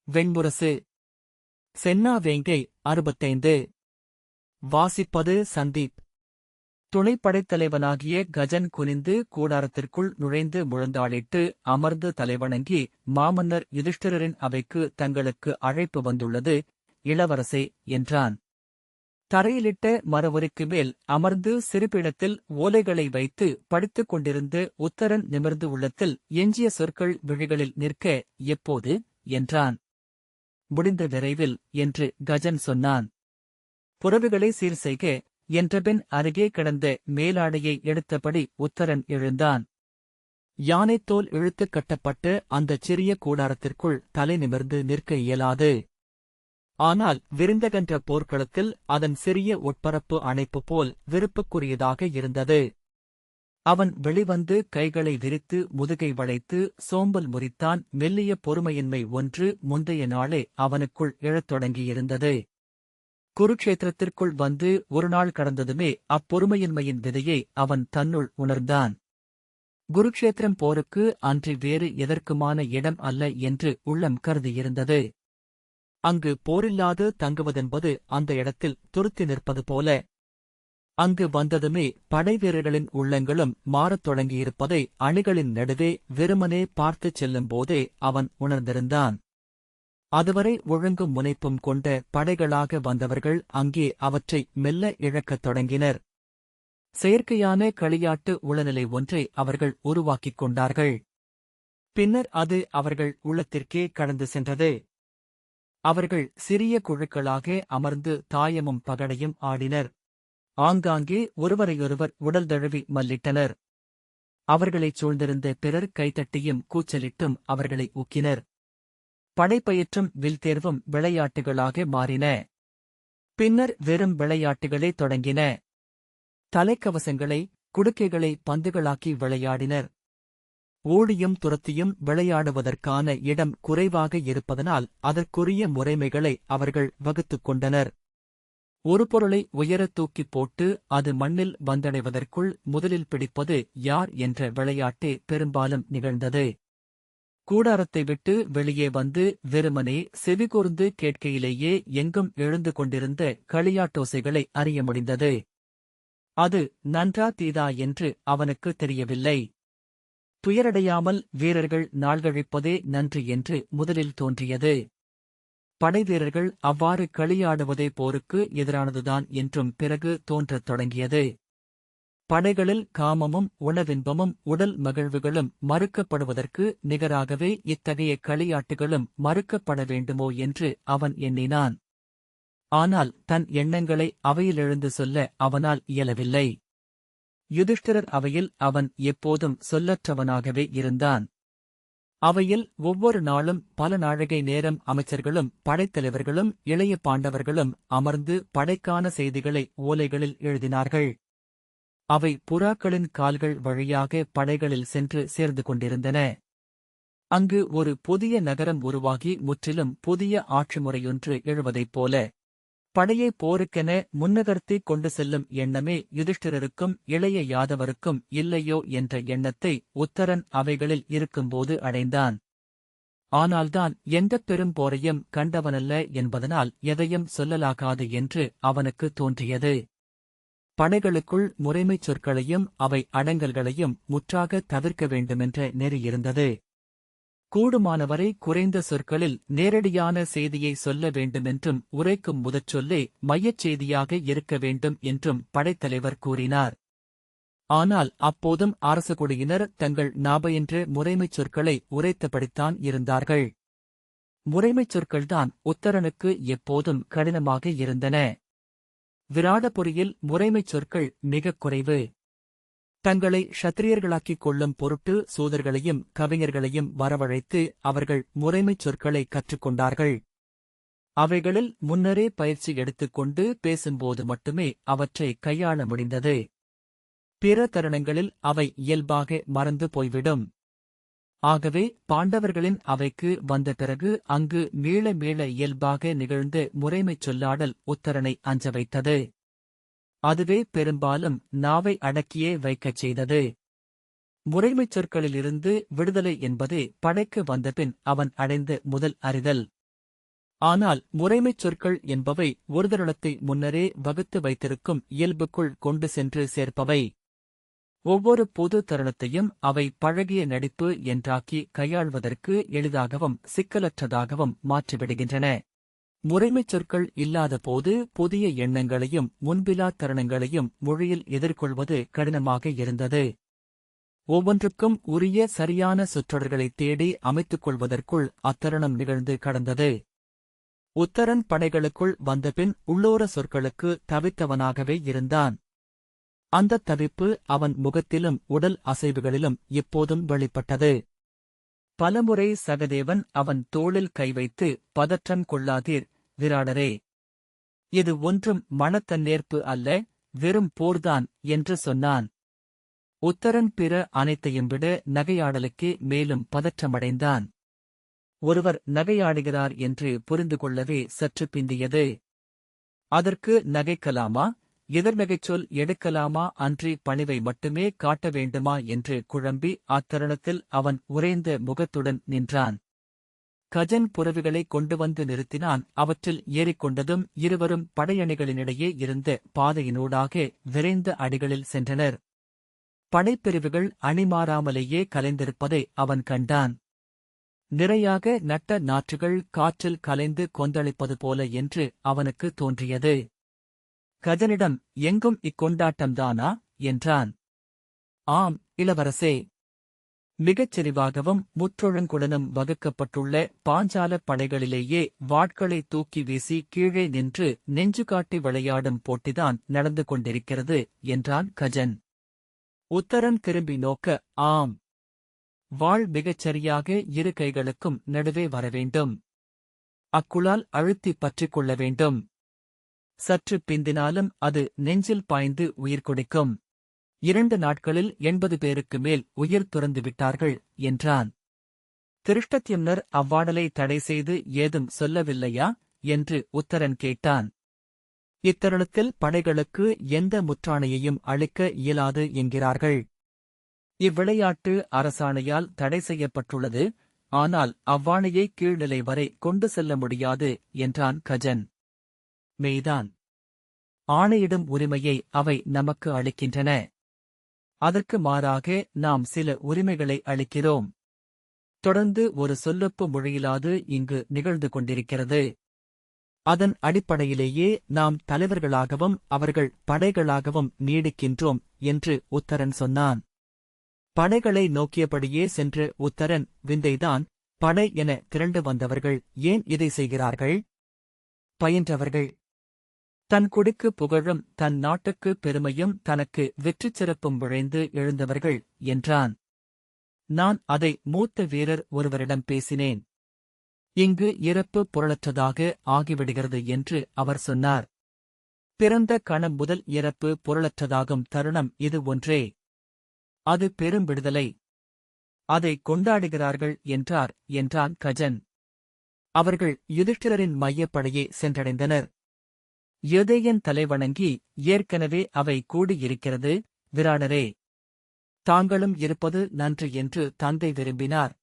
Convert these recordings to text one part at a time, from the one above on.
வெண்முரசு. சென்னா வேங்கை 65. வாசிப்பது சந்தீப். துணைப்படைத்தலைவனாகிய கஜன் குனிந்து கூடாரத்திற்குள் நுழைந்து முழந்தாளிட்டு அமர்ந்து தலைவணங்கி, மாமன்னர் யுதிஷ்டிரரின் அவைக்கு தங்களுக்கு அழைப்பு வந்துள்ளது, இளவரசே, என்றான். தரையிலிட்ட மரவுரிக்கு மேல் அமர்ந்து சிறுபீடத்தில் ஓலைகளை வைத்து படித்துக் கொண்டிருந்து உத்தரன் நிமிர்ந்து உள்ளத்தில் எஞ்சிய சொற்கள் விழிகளில் நிற்க, எப்போது? என்றான். முடிந்த விரைவில் என்று கஜன் சொன்னான். புறவுகளை சீர் செய்க என்றபின் அருகே கிடந்த மேலாடையை எடுத்தபடி உத்தரன் எழுந்தான். யானைத்தோல் இழுத்துக் கட்டப்பட்டு அந்தச் சிறிய கூடாரத்திற்குள் தலை நிமிர்ந்து நிற்க இயலாது. ஆனால் விருந்தகன்ற போர்க்களத்தில் அதன் சிறிய உட்பரப்பு அணைப்பு போல் விருப்புக்குரியதாக இருந்தது. அவன் வெளிவந்து கைகளை விரித்து முதுகை வளைத்து சோம்பல் முறித்தான். மெல்லிய பொறுமையின்மை ஒன்று முந்தைய நாளே அவனுக்குள் எழத் தொடங்கியிருந்தது. குருக்ஷேத்திரத்திற்குள் வந்து ஒரு நாள் கடந்ததுமே அப்பொறுமையின்மையின் விதையை அவன் தன்னுள் உணர்ந்தான். குருக்ஷேத்திரம் போருக்கு அன்றி வேறு எதற்குமான இடம் அல்ல என்று உள்ளம் கருதியிருந்தது. அங்கு போரில்லாது தங்குவதென்பது அந்த இடத்தில் துருத்தி நிற்பது போல. அங்கு வந்ததுமே படைவீரர்களின் உள்ளங்களும் மாறத் தொடங்கியிருப்பதை அணிகளின் நடுவே வெறுமனே பார்த்துச் செல்லும்போதே அவன் உணர்ந்திருந்தான். அதுவரை ஒழுங்கும் முனைப்பும் கொண்ட படைகளாக வந்தவர்கள் அங்கே அவற்றை மெல்ல இழக்கத் தொடங்கினர். செயற்கையான களியாட்டு உளநிலை ஒன்றை அவர்கள் உருவாக்கிக் கொண்டார்கள். பின்னர் அது அவர்கள் உள்ளத்திற்கே கடந்து சென்றது. அவர்கள் சிறிய குழுக்களாக அமர்ந்து தாயமும் பகடையும் ஆடினர். ஆங்காங்கே ஒருவரையொருவர் உடல் தழுவி மல்லிட்டனர். அவர்களைச் சூழ்ந்திருந்த பிறர் கைதட்டியும் கூச்சலிட்டும் அவர்களை ஊக்கினர். படைப்பயிற்றும் வில்தேர்வும் விளையாட்டுகளாக மாறின. பின்னர் வெறும் விளையாட்டுகளே தொடங்கின. தலைக்கவசங்களை, குடுக்கைகளை பந்துகளாக்கி விளையாடினர். ஓடியும் துரத்தியும் விளையாடுவதற்கான இடம் குறைவாக இருப்பதனால் அதற்குரிய முறைமைகளை அவர்கள் வகுத்துக் கொண்டனர். ஒரு பொருளை உயரத் தூக்கிப் போட்டு அது மண்ணில் வந்தடைவதற்குள் முதலில் பிடிப்பது யார் என்ற விளையாட்டே பெரும்பாலும் நிகழ்ந்தது. கூடாரத்தை விட்டு வெளியே வந்து வெறுமனே செவிகூர்ந்து கேட்கையிலேயே எங்கும் எழுந்து கொண்டிருந்த களியாட்டோசைகளை அறிய முடிந்தது. அது நன்றா தீதா என்று அவனுக்கு தெரியவில்லை. துயரடையாமல் வீரர்கள் நாள்கழிப்பதே நன்று என்று முதலில் தோன்றியது. படைவீரர்கள் அவ்வாறு களியாடுவதே போருக்கு எதிரானதுதான் என்றும் பிறகு தோன்றத் தொடங்கியது. படைகளில் காமமும் உணவின்பமும் உடல் மகிழ்வுகளும் மறுக்கப்படுவதற்கு நிகராகவே இத்தகைய களியாட்டுகளும் மறுக்கப்பட வேண்டுமோ என்று அவன் எண்ணினான். ஆனால் தன் எண்ணங்களை அவையிலெழுந்து சொல்ல அவனால் இயலவில்லை. யுதிஷ்டிரர் அவையில் அவன் எப்போதும் சொல்லற்றவனாகவே இருந்தான். அவையில் ஒவ்வொரு நாளும் பல நாழிகை நேரம் அமைச்சர்களும் படைத்தலைவர்களும் இளைய பாண்டவர்களும் அமர்ந்து படைக்கான செய்திகளை ஓலைகளில் எழுதினார்கள். அவை புறாக்களின் கால்கள் வழியாக படைகளில் சென்று சேர்ந்து கொண்டிருந்தன. அங்கு ஒரு புதிய நகரம் உருவாகி முற்றிலும் புதிய ஆட்சி முறையொன்று எழுவதைப் போல படையை போருக்கென முன்னகர்த்திக் கொண்டு செல்லும் எண்ணமே யுதிஷ்டிரருக்கும் இளைய யாதவருக்கும் இல்லையோ என்ற எண்ணத்தை உத்தரன் அவைகளில் இருக்கும்போது அடைந்தான். ஆனால்தான் எந்தப் பெரும் போரையும் கண்டவனல்ல என்பதனால் எதையும் சொல்லலாகாது என்று அவனுக்கு தோன்றியது. படைகளுக்குள் முறைமைச் சொற்களையும் அவை அடங்கல்களையும் முற்றாக தவிர்க்க வேண்டுமென்ற நெறி இருந்தது. கூடுமானவரை குறைந்த சொற்களில் நேரடியான செய்தியை சொல்ல வேண்டுமென்றும் உரைக்கும் முதற்சொல்லே மையச் செய்தியாக இருக்க வேண்டும் என்றும் படைத்தலைவர் கூறினார். ஆனால் அப்போதும் அரசகுடியினர் தங்கள் நாபென்ற முறைமைச் சொற்களை உரைத்தபடித்தான் இருந்தார்கள். முறைமைச் சொற்கள்தான் உத்தரனுக்கு எப்போதும் கடினமாக இருந்தன. விராடபுரியில் முறைமைச் சொற்கள் மிகக் குறைவு. தங்களை க்ஷத்திரியர்களாக்கிக் கொள்ளும் பொருட்டு சூதர்களையும் கவிஞர்களையும் வரவழைத்து அவர்கள் முறைமைச் சொற்களை கற்றுக்கொண்டார்கள். அவைகளில் முன்னரே பயிற்சி எடுத்துக்கொண்டு பேசும்போது மட்டுமே அவற்றை கையாள முடிந்தது. பிற தருணங்களில் அவை இயல்பாக மறந்து போய்விடும். ஆகவே பாண்டவர்களின் அவைக்கு வந்த பிறகு அங்கு மீள மீள இயல்பாக நிகழ்ந்த முறைமைச் சொல்லாடல் உத்தரனை அஞ்ச வைத்தது. அதுவே பெரும்பாலும் நாவை அடக்கியே வைக்கச் செய்தது. முறைமைச் சொற்களிலிருந்து விடுதலை என்பதே படைக்கு வந்தபின் அவன் அடைந்த முதல் அறிதல். ஆனால் முறைமைச் சொற்கள் என்பவை ஒரு தருணத்தை முன்னரே வகுத்து வைத்திருக்கும் இயல்புக்குள் கொண்டு சென்று சேர்ப்பவை. ஒவ்வொரு பொது தருணத்தையும் அவை பழகிய நடிப்பு என்றாக்கி கையாள்வதற்கு எளிதாகவும் சிக்கலற்றதாகவும் மாற்றிவிடுகின்றன. முறைமைச் சொற்கள் இல்லாதபோது புதிய எண்ணங்களையும் முன்பிலா தருணங்களையும் மொழியில் எதிர்கொள்வது கடினமாக இருந்தது. ஒவ்வொன்றுக்கும் உரிய சரியான சொற்றொடர்களைத் தேடி அமைத்துக் கொள்வதற்குள் அத்தருணம் நிகழ்ந்து கடந்தது. உத்தரன் படைகளுக்குள் வந்தபின் உள்ளோர சொற்களுக்கு தவித்தவனாகவே இருந்தான். அந்தத் தவிப்பு அவன் முகத்திலும் உடல் அசைவுகளிலும் எப்போதும் வெளிப்பட்டது. பலமுறை சகதேவன் அவன் தோளில் கை வைத்து, பதற்றம் கொள்ளாதீர் விராடரே, இது ஒன்றும் மனத்தன்னேற்பு அல்ல, வெறும் போர்தான் என்று சொன்னான். உத்தரன் பிற அனைத்தையும் விட நகையாடலுக்கே மேலும் பதற்றமடைந்தான். ஒருவர் நகையாடுகிறார் என்று புரிந்து கொள்ளவே சற்று பிந்தியது. அதற்கு நகைக்கலாமா, எதிர்நகைச்சொல் எடுக்கலாமா, அன்றி பணிவை மட்டுமே காட்ட வேண்டுமா என்று குழம்பி அத்தருணத்தில் அவன் உறைந்த முகத்துடன் நின்றான். கஜன் புரவிகளை கொண்டு வந்து நிறுத்தினான். அவற்றில் ஏறிக்கொண்டதும் இருவரும் படையணிகளினிடையே இருந்த பாதையினூடாக விரைந்த அடிகளில் சென்றனர். படைப்பிரிவுகள் அணிமாறாமலேயே கலைந்திருப்பதை அவன் கண்டான். நிறையாக நட்ட நாற்றுகள் காற்றில் கலைந்து கொந்தளிப்பது போல என்று அவனுக்கு தோன்றியது. கஜனிடம், எங்கும் இக்கொண்டாட்டம்தானா என்றான். ஆம் இளவரசே, மிகச் செறிவாகவும் முற்றொழுங்குடனும் வகுக்கப்பட்டுள்ள பாஞ்சால படைகளிலேயே வாட்களை தூக்கி வீசி கீழே நின்று நெஞ்சு காட்டி விளையாடும் போட்டிதான் நடந்து கொண்டிருக்கிறது என்றான் கஜன். உத்தரன் திரும்பி நோக்க, ஆம், வாள் மிகச் சரியாக இரு கைகளுக்கும் நடுவே வரவேண்டும். அக்குளால் அழுத்திப் பற்றிக் கொள்ள வேண்டும். சற்று பிந்தினாலும் அது நெஞ்சில் பாய்ந்து உயிர் குடிக்கும். 2 நாட்களில் 80 பேருக்கு மேல் உயிர் துறந்து விட்டார்கள் என்றான். திருஷ்டத்யும்னர் அவ்வாடலை தடை செய்து ஏதும் சொல்லவில்லையா என்று உத்தரன் கேட்டான். இத்தருணத்தில் படைகளுக்கு எந்த முற்றாணையையும் அளிக்க இயலாது என்கிறார்கள். இவ்விளையாட்டு அரசாணையால் தடை செய்யப்பட்டுள்ளது. ஆனால் அவ்வாணையை கீழ்நிலை வரை கொண்டு செல்ல முடியாது என்றான் கஜன். மெய்தான். ஆணையிடும் உரிமையை அவை நமக்கு அளிக்கின்றன. அதற்கு மாறாக நாம் சில உரிமைகளை அளிக்கிறோம். தொடர்ந்து ஒரு சொல்லொப்பு மொழியிலாது இங்கு நிகழ்ந்து கொண்டிருக்கிறது. அதன் அடிப்படையிலேயே நாம் தலைவர்களாகவும் அவர்கள் படைகளாகவும் நீடிக்கின்றோம் என்று உத்தரன் சொன்னான். படைகளை நோக்கியபடியே சென்று உத்தரன், விந்தைதான், படை என திரண்டு வந்தவர்கள் ஏன் இதை செய்கிறார்கள்? பயின்றவர்கள். தன் குடிக்கு புகழும் தன் நாட்டுக்கு பெருமையும் தனக்கு வெற்றிச் சிறப்பும் விழைந்து எழுந்தவர்கள் என்றான். நான் அதை மூத்த வீரர் ஒருவரிடம் பேசினேன். இங்கு இறப்பு பொருளற்றதாக ஆகிவிடுகிறது என்று அவர் சொன்னார். பிறந்த கணம் முதல் இறப்பு பொருளற்றதாகும் தருணம் இது ஒன்றே. அது பெரும் விடுதலை. அதை கொண்டாடுகிறார்கள் என்றான் கஜன். அவர்கள் யுதிஷ்டிரரின் மையப்படையே சென்றடைந்தனர். யதேயன் தலைவணங்கி, ஏற்கனவே அவை கூடியிருக்கிறது விராடரே. தாங்களும் இருப்பது நன்று என்று தந்தை விரும்பினார்.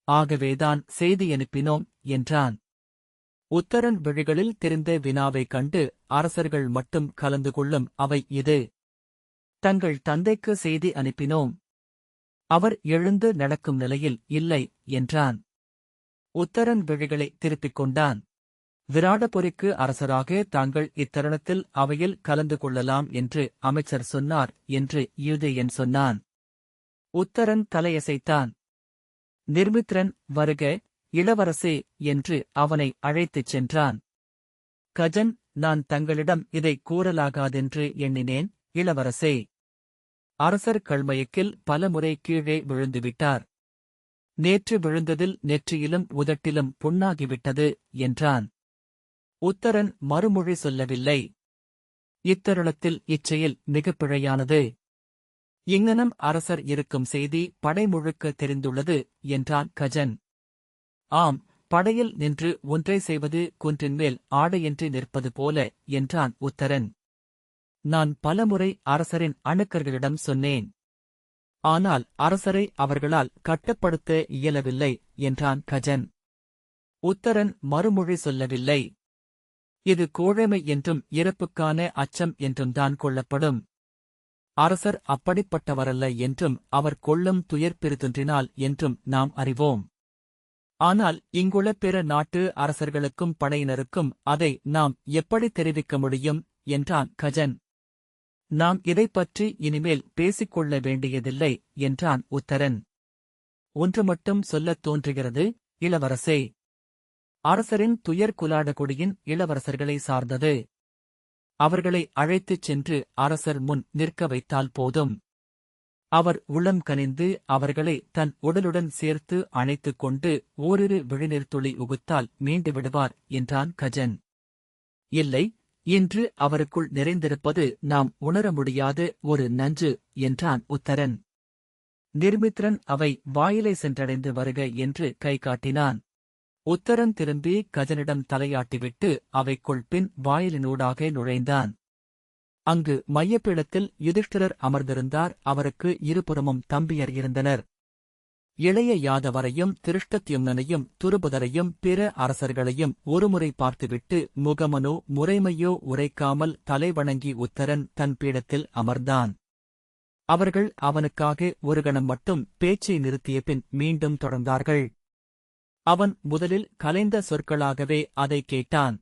ஆகவேதான் செய்தி அனுப்பினோம் என்றான். உத்தரன் விழிகளில் தெரிந்த வினாவைக் கண்டு, அரசர்கள் மட்டும் கலந்து கொள்ளும் அவை இது. தங்கள் தந்தைக்கு செய்தி அனுப்பினோம். அவர் எழுந்து நடக்கும் நிலையில் இல்லை என்றான். உத்தரன் விழிகளை திருப்பிக் கொண்டான். விராடபுரிக்கு அரசராக தாங்கள் இத்தருணத்தில் அவையில் கலந்து கொள்ளலாம் என்று அமைச்சர் சொன்னார் என்று யூதேயன் சொன்னான். உத்தரன் தலையசைத்தான். நிர்மித்ரன், வருக இளவரசே என்று அவனை அழைத்துச் சென்றான். கஜன், நான் தங்களிடம் இதை கூறலாகாதென்று எண்ணினேன் இளவரசே. அரசர் கள்மயக்கில் பலமுறை கீழே விழுந்துவிட்டார். நேற்று விழுந்ததில் நெற்றியிலும் உதட்டிலும் புண்ணாகிவிட்டது என்றான். உத்தரன் மறுமொழி சொல்லவில்லை. இத்தருணத்தில் இச்செயல் மிகப் பிழையானது. இங்ஙனம் அரசர் இருக்கும் செய்தி படை முழுக்க தெரிந்துள்ளது என்றான் கஜன். ஆம், படையில் நின்று ஒன்றை செய்வது குன்றின்மேல் ஆடையின்றி நிற்பது போல என்றான் உத்தரன். நான் பலமுறை அரசரின் அணுக்கர்களிடம் சொன்னேன். ஆனால் அரசரை அவர்களால் கட்டுப்படுத்த இயலவில்லை என்றான் கஜன். உத்தரன் மறுமொழி சொல்லவில்லை. இது கோழைமை என்றும் இறப்புக்கான அச்சம் என்றும் தான் கொள்ளப்படும். அரசர் அப்படிப்பட்டவரல்ல என்றும் அவர் கொள்ளும் துயர் பெரிதொன்றினால் என்றும் நாம் அறிவோம். ஆனால் இங்குள்ள பிற நாட்டு அரசர்களுக்கும் படையினருக்கும் அதை நாம் எப்படி தெரிவிக்க முடியும் என்றான் கஜன். நாம் இதைப்பற்றி இனிமேல் பேசிக்கொள்ள வேண்டியதில்லை என்றான் உத்தரன். ஒன்று மட்டும் சொல்லத் தோன்றுகிறது, இளவரசே. அரசரின் துயர் குலாடகுடியின் இளவரசர்களை சார்ந்தது. அவர்களை அழைத்துச் சென்று அரசர் முன் நிற்க வைத்தால் போதும். அவர் உளம் கனிந்து அவர்களை தன் உடலுடன் சேர்த்து அணைத்துக் கொண்டு ஓரிரு விழிநீர்த்துளி உகுத்தால் மீண்டு விடுவார் என்றான் கஜன். இல்லை, இன்று அவருக்குள் நிறைந்திருப்பது நாம் உணர முடியாத ஒரு நஞ்சு என்றான் உத்தரன். நிர்மித்ரன் அவை வாயிலை சென்றடைந்து வருக என்று கை காட்டினான். உத்தரன் திரும்பி கஜனிடம் தலையாட்டிவிட்டு அவைக்குள் பின் வாயிலினூடாக நுழைந்தான். அங்கு மையப்பீடத்தில் யுதிஷ்டிரர் அமர்ந்திருந்தார். அவருக்கு இருபுறமும் தம்பியர் இருந்தனர். இளைய யாதவரையும் திருஷ்டத்யும்னனையும் துருபதரையும் பிற அரசர்களையும் ஒருமுறை பார்த்துவிட்டு முகமனோ முறைமையோ உரைக்காமல் தலைவணங்கி உத்தரன் தன் பீடத்தில் அமர்ந்தான். அவர்கள் அவனுக்காக ஒரு கணம் மட்டும் பேச்சை நிறுத்திய பின் மீண்டும் தொடர்ந்தார்கள். அவன் முதலில் கலைந்த சொற்களாகவே அதை கேட்டான்.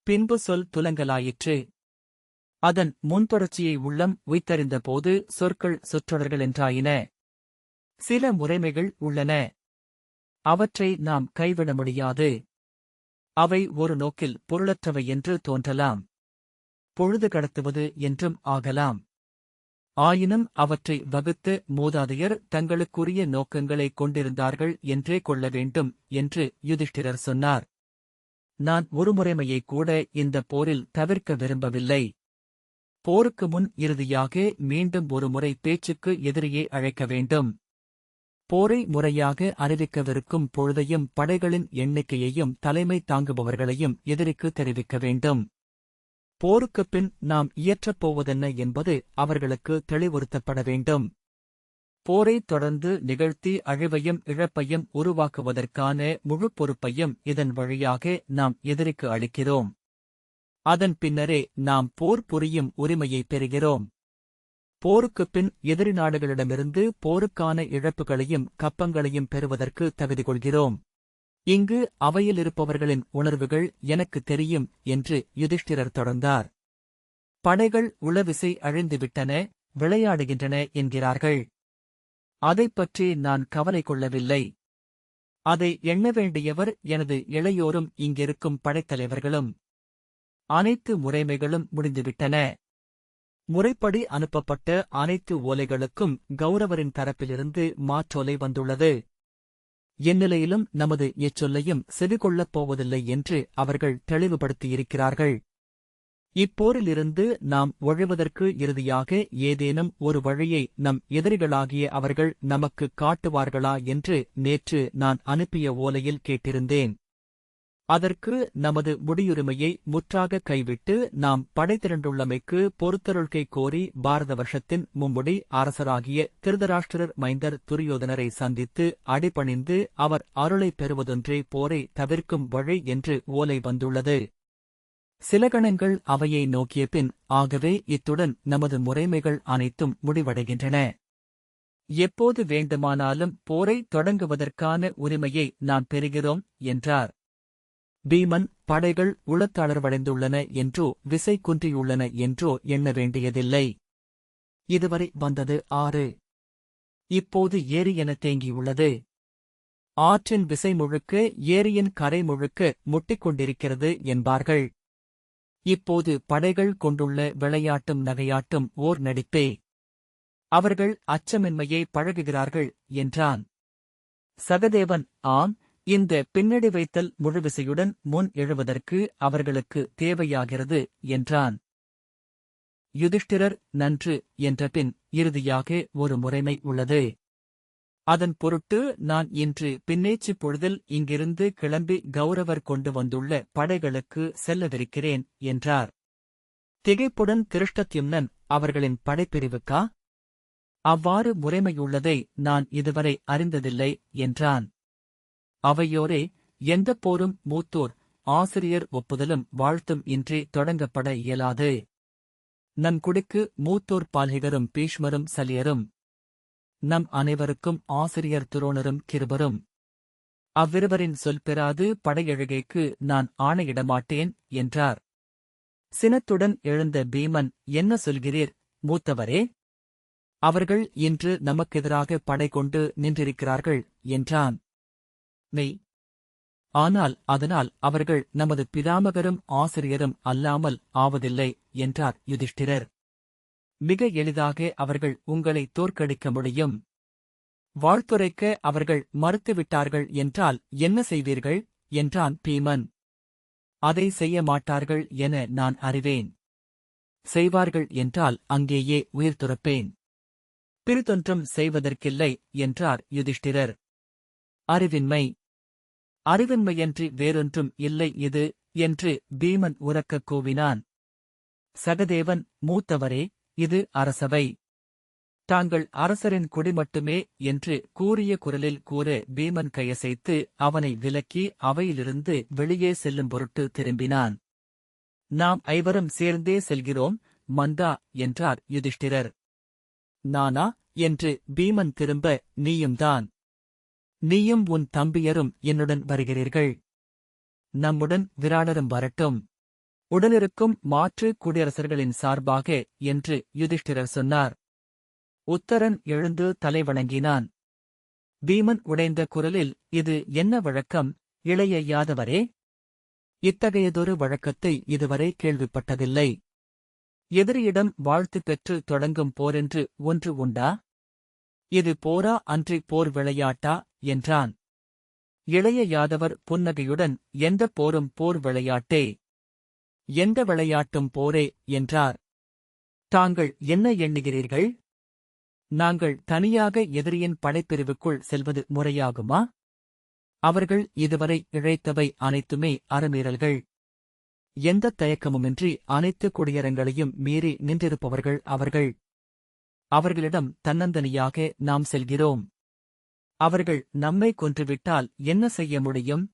பின்பு சொல் துலங்கலாயிற்று. அதன் முன்தொடர்ச்சியை உள்ளம் உய்த்தறிந்தபோது சொற்கள் சொற்றொடர்களென்றாயின. சில முறைமைகள் உள்ளன. அவற்றை நாம் கைவிட முடியாது. அவை ஒரு நோக்கில் பொருளற்றவை என்று தோன்றலாம். பொழுது கடத்துவது என்றும் ஆகலாம். ஆயினும் அவற்றை வகுத்து மூதாதையர் தங்களுக்குரிய நோக்கங்களைக் கொண்டிருந்தார்கள் என்றே கொள்ள வேண்டும் என்று யுதிஷ்டிரர் சொன்னார். நான் ஒரு முறைமையைக் கூட இந்த போரில் தவிர்க்க விரும்பவில்லை. போருக்கு முன் இறுதியாக மீண்டும் ஒரு முறை பேச்சுக்கு எதிரியை அழைக்க வேண்டும். போரை முறையாக அறிவிக்கவிருக்கும் பொழுதையும் படைகளின் எண்ணிக்கையையும் தலைமை தாங்குபவர்களையும் எதிரிக்கு தெரிவிக்க வேண்டும். போருக்குப் பின் நாம் இயற்றப் போவதென்ன என்பது அவர்களுக்கு தெளிவுறுத்தப்பட வேண்டும். போரைத் தொடர்ந்து நிகழ்த்தி அழிவையும் இழப்பையும் உருவாக்குவதற்கான முழு பொறுப்பையும் இதன் வழியாக நாம் எதிரிக்கு அளிக்கிறோம். அதன் பின்னரே நாம் போர் புரியும் உரிமையை பெறுகிறோம். போருக்குப் பின் எதிரி நாடுகளிடமிருந்து போருக்கான இழப்புகளையும் கப்பங்களையும் பெறுவதற்கு தகுதி கொள்கிறோம். இங்கு அவையிலிருப்பவர்களின் உணர்வுகள் எனக்கு தெரியும் என்று யுதிஷ்டிரர் தொடர்ந்தார். படைகள் உளவிசை அழிந்துவிட்டன, விளையாடுகின்றன என்கிறார்கள். அதைப்பற்றி நான் கவலை கொள்ளவில்லை. அதை எண்ண வேண்டியவர் எனது இளையோரும் இங்கிருக்கும் படைத்தலைவர்களும். அனைத்து முறைமைகளும் முடிந்துவிட்டன. முறைப்படி அனுப்பப்பட்ட அனைத்து ஓலைகளுக்கும் கௌரவரின் தரப்பிலிருந்து மாற்றோலை வந்துள்ளது. இந்நிலையிலும் நமது எச்சொல்லையும் செவிகொள்ளப் போவதில்லை என்று அவர்கள் தெளிவுபடுத்தியிருக்கிறார்கள். இப்போரிலிருந்து நாம் ஒழிவதற்கு இறுதியாக ஏதேனும் ஒரு வழியை நம் எதிரிகளாகிய அவர்கள் நமக்கு காட்டுவார்களா என்று நேற்று நான் அனுப்பிய ஓலையில் கேட்டிருந்தேன். அதற்கு நமது முடியுரிமையை முற்றாக கைவிட்டு நாம் படை திரண்டுள்ளமைக்கு பொறுத்தருள்கை கோரி பாரத வருஷத்தின் மும்முடி அரசராகிய திருதராஷ்டிரர் மைந்தர் துரியோதனரை சந்தித்து அடிபணிந்து அவர் அருளை பெறுவதொன்றே போரை தவிர்க்கும் வழி என்று ஓலை வந்துள்ளது. சில கணங்கள் அவையை நோக்கிய பின், ஆகவே இத்துடன் நமது முறைமைகள் அனைத்தும் முடிவடைகின்றன. எப்போது வேண்டுமானாலும் போரை தொடங்குவதற்கான உரிமையை நாம் பெறுகிறோம் என்றார். பீமன், படைகள் உளத்தளர்வடைந்துள்ளன என்றோ விசை குன்றியுள்ளன என்றோ எண்ண வேண்டியதில்லை. இதுவரை வந்தது 6. இப்போது ஏரி என தேங்கியுள்ளது. ஆற்றின் விசை முழுக்க ஏரியின் கரை முழுக்க முட்டிக்கொண்டிருக்கிறது என்பார்கள். இப்போது படைகள் கொண்டுள்ள விளையாட்டும் நகையாட்டும் ஓர் நடிப்பே. அவர்கள் அச்சமின்மையை பழகுகிறார்கள் என்றான். சகதேவன், ஆம், இந்த பின்னடி வைத்தல் முழுவிசையுடன் முன் எழுவதற்கு அவர்களுக்கு தேவையாகிறது என்றான். யுதிஷ்டிரர், நன்று என்றபின் இறுதியாக ஒரு முறைமை உள்ளது. அதன் பொருட்டு நான் இன்று பின்னேச்சுப் பொழுதில் இங்கிருந்து கிளம்பி கௌரவர் கொண்டு வந்துள்ள படைகளுக்கு செல்லவிருக்கிறேன் என்றார். திகைப்புடன் திருஷ்டத்யும்னன், அவர்களின் படைப்பிரிவுக்கா? அவ்வாறு முறைமையுள்ளதை நான் இதுவரை அறிந்ததில்லை என்றான். அவையோரே, எந்தப் போரும் மூத்தோர் ஆசிரியர் ஒப்புதலும் வாழ்த்தும் இன்றி தொடங்கப்பட இயலாது. நம் குடிக்கு மூத்தோர் பால்ஹிகரும் பீஷ்மரும் சலியரும். நம் அனைவருக்கும் ஆசிரியர் துரோணரும் கிருபரும். அவ்விருவரின் சொல் பெறாது படையெழுகைக்கு நான் ஆணையிடமாட்டேன் என்றார். சினத்துடன் எழுந்த பீமன், என்ன சொல்கிறீர் மூத்தவரே? அவர்கள் இன்று நமக்கெதிராக படை கொண்டு நின்றிருக்கிறார்கள் என்றான். மெய். ஆனால் அதனால் அவர்கள் நமது பிதாமகரும் ஆசிரியரும் அல்லாமல் ஆவதில்லை என்றார் யுதிஷ்டிரர். மிக எளிதாக அவர்கள் உங்களை தோற்கடிக்க முடியும். வாழ்த்துரைக்க அவர்கள் மறுத்துவிட்டார்கள் என்றால் என்ன செய்வீர்கள் என்றான் பீமன். அதை செய்ய மாட்டார்கள் என நான் அறிவேன். செய்வார்கள் என்றால் அங்கேயே உயிர் துறப்பேன். பிரிதொன்றும் செய்வதற்கில்லை என்றார் யுதிஷ்டிரர். அறிவின்மை. அறிவின்மையன்றி வேறொன்றும் இல்லை இது என்று பீமன் உரக்கக் கூவினான். சகதேவன், மூத்தவரே, இது அரசவை. தாங்கள் அரசரின் குடி மட்டுமே என்று கூறிய குரலில் கூற பீமன் கையசைத்து அவனை விலக்கி அவையிலிருந்து வெளியே செல்லும் பொருட்டு திரும்பினான். நாம் ஐவரும் சேர்ந்தே செல்கிறோம் மந்தா என்றார் யுதிஷ்டிரர். நானா என்று பீமன் திரும்ப, நீயும்தான். நீயும் உன் தம்பியரும் என்னுடன் வருகிறீர்கள். நம்முடன் விராடரும் வரட்டும். உடனிருக்கும் மாற்று குடியரசர்களின் சார்பாக என்று யுதிஷ்டிரர் சொன்னார். உத்தரன் எழுந்து தலை வணங்கினான். பீமன் உடைந்த குரலில், இது என்ன வழக்கம் இளைய யாதவரே? இத்தகையதொரு வழக்கத்தை இதுவரை கேள்விப்பட்டதில்லை. எதிரியிடம் வாழ்த்து பெற்று தொடங்கும் போரென்று ஒன்று உண்டா? இது போரா அன்றி போர் விளையாட்டா என்றான். இளைய யாதவர் புன்னகையுடன், எந்தப் போரும் போர் விளையாட்டே. எந்த விளையாட்டும் போரே என்றார். தாங்கள் என்ன எண்ணுகிறீர்கள்? நாங்கள் தனியாக எதிரியின் படைப்பிரிவுக்குள் செல்வது முறையாகுமா? அவர்கள் இதுவரை இழைத்தவை அனைத்துமே அறமீறல்கள். எந்தத் தயக்கமுமின்றி அனைத்து குடியரங்களையும் மீறி நின்றிருப்பவர்கள் அவர்கள். அவர்களிடம் தன்னந்தனியாக நாம் செல்கிறோம். அவர்கள் நம்மை கொன்றுவிட்டால் என்ன செய்ய முடியும்?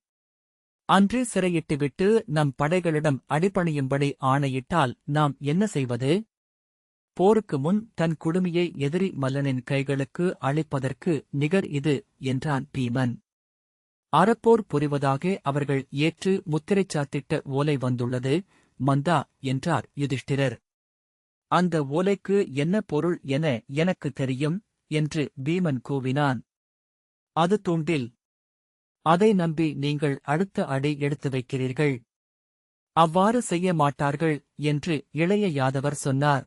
அன்று சிறையிட்டுவிட்டு நம் படைகளிடம் அடிபணியும்படி ஆணையிட்டால் நாம் என்ன செய்வது? போருக்கு முன் தன் குடுமியை எதிரி மல்லனின் கைகளுக்கு அளிப்பதற்கு நிகர் இது என்றான் பீமன். அறப்போர் புரிவதாக அவர்கள் ஏற்று முத்திரை சாத்திட்ட ஓலை வந்துள்ளது மந்தா என்றார் யுதிஷ்டிரர். அந்த ஓலைக்கு என்ன பொருள் என எனக்கு தெரியும் என்று பீமன் கூவினான். அது தூண்டில். அதை நம்பி நீங்கள் அடுத்த அடி எடுத்து வைக்கிறீர்கள். அவ்வாறு செய்ய மாட்டார்கள் என்று இளைய யாதவர் சொன்னார்.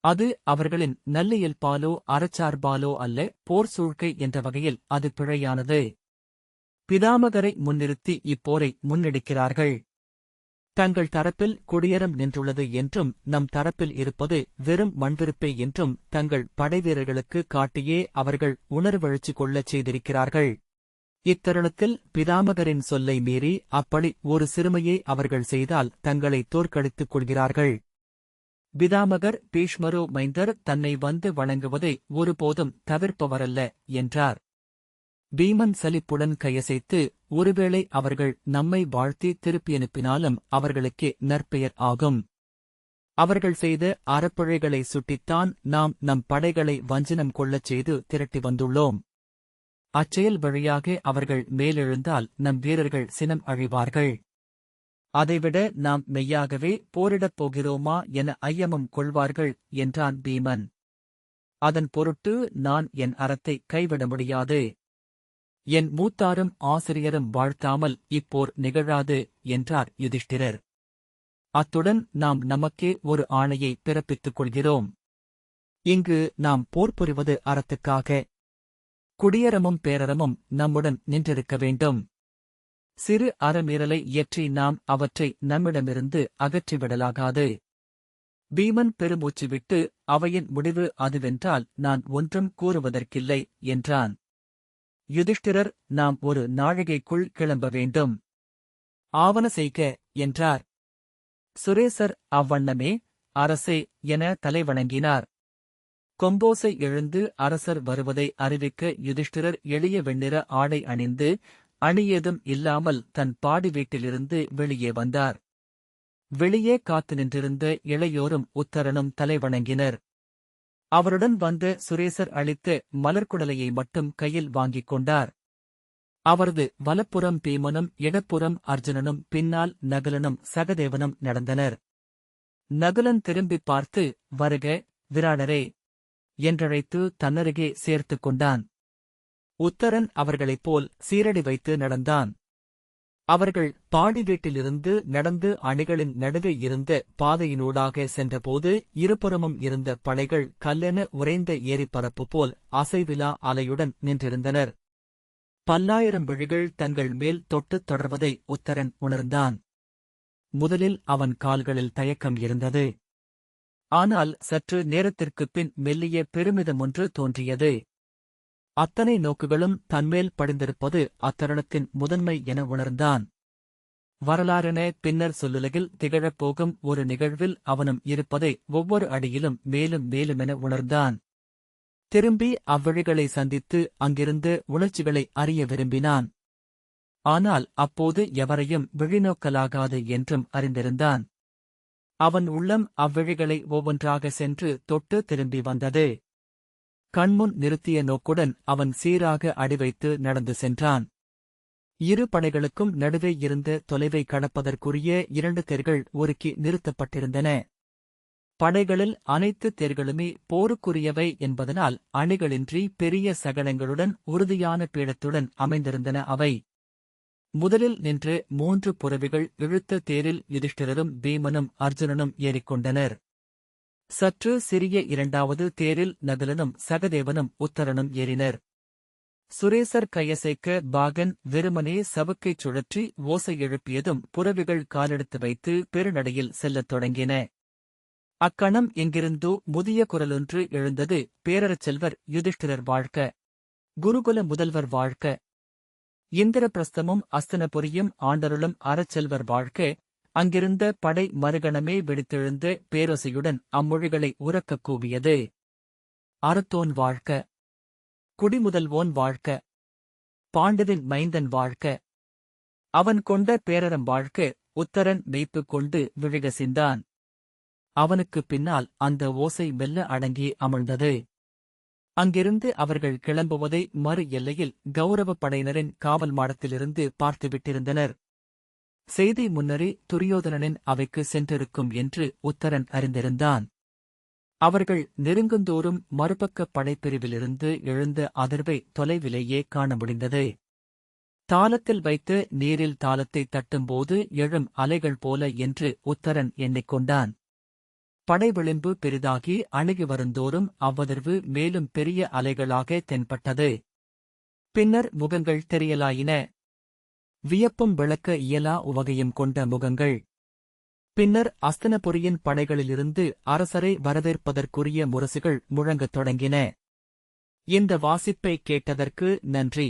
அது அவர்களின் நல்லியல்பாலோ அறச்சார்பாலோ அல்ல, போர் சூழ்க்கை என்ற வகையில் அது பிழையானது. பிதாமகரை முன்னிறுத்தி இப்போரை முன்னெடுக்கிறார்கள். தங்கள் தரப்பில் குடியரம் நின்றுள்ளது என்றும் நம் தரப்பில் இருப்பது வெறும் மண்விருப்பே என்றும் தங்கள் படைவீரர்களுக்கு காட்டியே அவர்கள் உணர்வெழுச்சி கொள்ளச் செய்திருக்கிறார்கள். இத்தருணத்தில் பிதாமகரின் சொல்லை மீறி அப்படி ஒரு சிறுமையை அவர்கள் செய்தால் தங்களை தோற்கடித்துக் கொள்கிறார்கள். பிதாமகர் பீஷ்மரோ மைந்தர் தன்னை வந்து வணங்குவதை ஒருபோதும் தவிர்ப்பவரல்ல என்றார். பீமன் சலிப்புடன் கையசைத்து, ஒருவேளை அவர்கள் நம்மை வாழ்த்தி திருப்பியனுப்பினாலும் அவர்களுக்கே நற்பெயர் ஆகும். அவர்கள் செய்த அறப்பிழைகளை சுட்டித்தான் நாம் நம் படைகளை வஞ்சனம் கொள்ளச் செய்து திரட்டி வந்துள்ளோம். அச்செயல் வழியாக அவர்கள் மேலெழுந்தால் நம் வீரர்கள் சினம் அழிவார்கள். அதைவிட நாம் மெய்யாகவே போரிடப் போகிறோமா என ஐயமும் கொள்வார்கள் என்றான் பீமன். அதன் பொருட்டு நான் என் அறத்தை கைவிட முடியாது. என் மூத்தாரும் ஆசிரியரும் வாழ்த்தாமல் இப்போர் நிகழாது என்றார் யுதிஷ்டிரர். அத்துடன் நாம் நமக்கே ஒரு ஆணையை பிறப்பித்துக் கொள்கிறோம். இங்கு நாம் போர் புரிவது அறத்துக்காக. குடியரமும் பேரறமும் நம்முடன் நின்றிருக்க வேண்டும். சிறு அறமீறலை இயற்றி நாம் அவற்றை நம்மிடமிருந்து அகற்றிவிடலாகாது. பீமன் பெருமூச்சு விட்டு, அவையின் முடிவு அதுவென்றால் நான் ஒன்றும் கூறுவதற்கில்லை என்றான். யுதிஷ்டிரர், நாம் ஒரு நாழிகைக்குள் கிளம்ப வேண்டும். ஆவன செய்க என்றார். சுரேசர் அவ்வண்ணமே அரசே என தலைவணங்கினார். கொம்போசை எழுந்து அரசர் வருவதை அறிவிக்க யுதிஷ்டிரர் எளிய வெண்ணிற ஆடை அணிந்து அணியேதும் இல்லாமல் தன் பாடி வீட்டிலிருந்து வெளியே வந்தார். வெளியே காத்து நின்றிருந்த இளையோரும் உத்தரனும் தலைவணங்கினர். அவருடன் வந்த சுரேசர் அளித்த மலர்க்குடலையை மட்டும் கையில் வாங்கிக் கொண்டார். அவரது வலப்புறம் பீமனும் இடப்புறம் அர்ஜுனனும் பின்னால் நகுலனும் சகதேவனும் நடந்தனர். நகுலன் திரும்பிப் பார்த்து, வருக விராடரே என்றழைத்து தன்னருகே சேர்த்துக் கொண்டான். உத்தரன் அவர்களைப் போல் சீரடி வைத்து நடந்தான். அவர்கள் பாடி வீட்டிலிருந்து நடந்து அணிகளின் நடுவே இருந்த பாதையினூடாக சென்றபோது இருபுறமும் இருந்த படைகள் கல்லென உறைந்த ஏரிப்பரப்பு போல் அசைவிலா அலையுடன் நின்றிருந்தனர். பல்லாயிரம் விழிகள் தங்கள் மேல் தொட்டுத் தொடர்வதை உத்தரன் உணர்ந்தான். முதலில் அவன் கால்களில் தயக்கம் இருந்தது. ஆனால் சற்று நேரத்திற்குப் பின் மெல்லிய பெருமிதமொன்று தோன்றியது. அத்தனை நோக்குகளும் தன்மேல் படிந்திருப்பது அத்தருணத்தின் முதன்மை என உணர்ந்தான். வரலாறென பின்னர் சொல்லுலகில் திகழப் போகும் ஒரு நிகழ்வில் அவனும் இருப்பதை ஒவ்வொரு அடியிலும் மேலும் மேலுமென உணர்ந்தான். திரும்பி அவ்விழிகளை சந்தித்து அங்கிருந்து உணர்ச்சிகளை அறிய விரும்பினான். ஆனால் அப்போது எவரையும் விழிநோக்கலாகாது என்றும் அறிந்திருந்தான். அவன் உள்ளம் அவ்விழிகளை ஒவ்வொன்றாக சென்று தொட்டு திரும்பி வந்தது. கண்முன் நிறுத்திய நோக்குடன் அவன் சீராக அடிவைத்து நடந்து சென்றான். இரு படைகளுக்கும் நடுவே இருந்த தொலைவை கடப்பதற்குரிய 2 தேர்கள் ஒருக்கி நிறுத்தப்பட்டிருந்தன. படைகளில் அனைத்து தேர்களுமே போருக்குரியவை என்பதனால் அணிகளின்றி பெரிய சகலங்களுடன் உறுதியான பீடத்துடன் அமைந்திருந்தன. அவை முதலில் நின்று 3 புரவிகள் இழுத்த தேரில் யுதிஷ்டிரரும் பீமனும் அர்ஜுனனும் ஏறிக்கொண்டனர். சற்று சிறிய 2வது தேரில் நகுலனும் சகதேவனும் உத்தரனும் ஏறினர். சுரேசர் கையசைக்க பாகன் வெறுமனே சவுக்கைச் சுழற்றி ஓசை எழுப்பியதும் புரவிகள் காலெடுத்து வைத்து பெருநடையில் செல்லத் தொடங்கின. அக்கணம் எங்கிருந்தோ முதிய குரலொன்று எழுந்தது. பேரரசெல்வர் யுதிஷ்டிரர் வாழ்க! குருகுல முதல்வர் வாழ்க! இந்திரபிரஸ்தமும் அஸ்தினபுரியும் ஆண்டருளும் அறச்செல்வர் வாழ்க! அங்கிருந்த படை மறுகணமே வெடித்தெழுந்த பேரொசையுடன் அம்மொழிகளை உரக்கக் கூவியது. அறத்தோன் வாழ்க! குடிமுதல்வோன் வாழ்க! பாண்டவின் மைந்தன் வாழ்க! அவன் கொண்ட பேரறம் வாழ்க! உத்தரன் மெய்ப்புக் கொண்டு விழிக சிந்தான். அவனுக்குப் பின்னால் அந்த ஓசை மெல்ல அடங்கி அமிழ்ந்தது. அங்கிருந்து அவர்கள் கிளம்புவதை மறு எல்லையில் கௌரவப் படையினரின் காவல் மாடத்திலிருந்து பார்த்துவிட்டிருந்தனர். செய்தி முன்னரே துரியோதனனின் அவைக்கு சென்றிருக்கும் என்று உத்தரன் அறிந்திருந்தான். அவர்கள் நெருங்குந்தோறும் மறுபக்கப் படைப்பிரிவிலிருந்து எழுந்த அதிர்வை தொலைவிலேயே காண முடிந்தது. தாளத்தில் வைத்து நீரில் தாளத்தை தட்டும்போது எழும் அலைகள் போல என்று உத்தரன் எண்ணிக்கொண்டான். படை விளிம்பு பெரிதாகி அணுகி வருந்தோறும் அவ்வதிர்வு மேலும் பெரிய அலைகளாக தென்பட்டது. பின்னர் முகங்கள் தெரியலாயின. வியப்பும் விளக்க இயலா உவகையும் கொண்ட முகங்கள். பின்னர் அஸ்தினபுரியின் படைகளிலிருந்து அரசரை வரவேற்பதற்குரிய முரசுகள் முழங்கத் தொடங்கின. இந்த வாசிப்பை கேட்டதற்கு நன்றி.